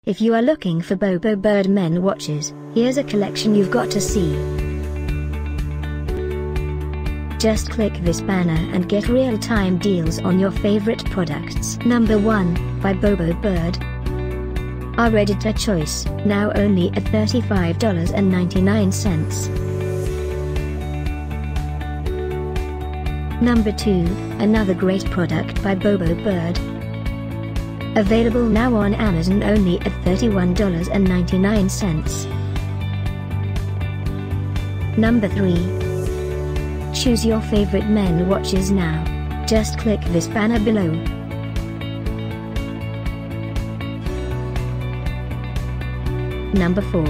If you are looking for Bobo Bird men watches, here's a collection you've got to see. Just click this banner and get real-time deals on your favorite products. Number 1, by Bobo Bird. Our editor choice, now only at $35.99. Number 2, another great product by Bobo Bird. Available now on Amazon only at $31.99. Number 3. Choose your favorite men watches now. Just click this banner below. Number 4.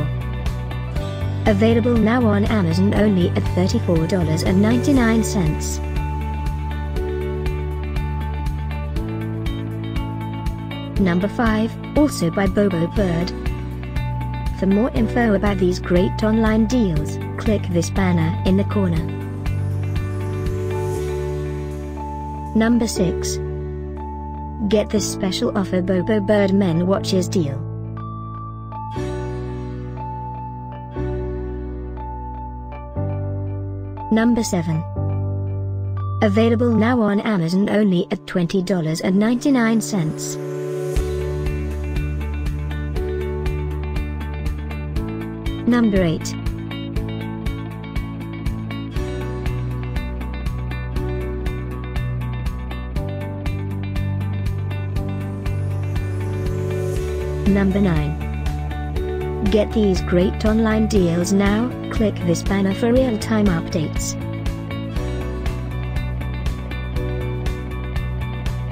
Available now on Amazon only at $34.99. Number 5, also by Bobo Bird. For more info about these great online deals, click this banner in the corner. Number 6. Get this special offer Bobo Bird men watches deal. Number 7. Available now on Amazon only at $20.99. Number 8. Number 9. Get these great online deals now, click this banner for real-time updates.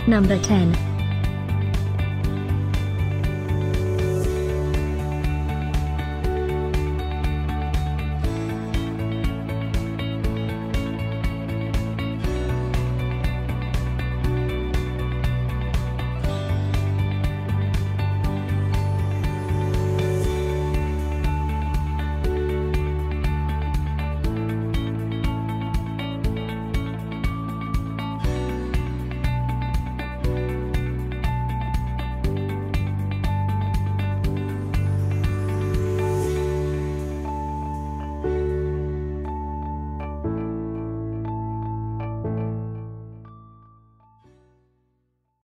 Number 10.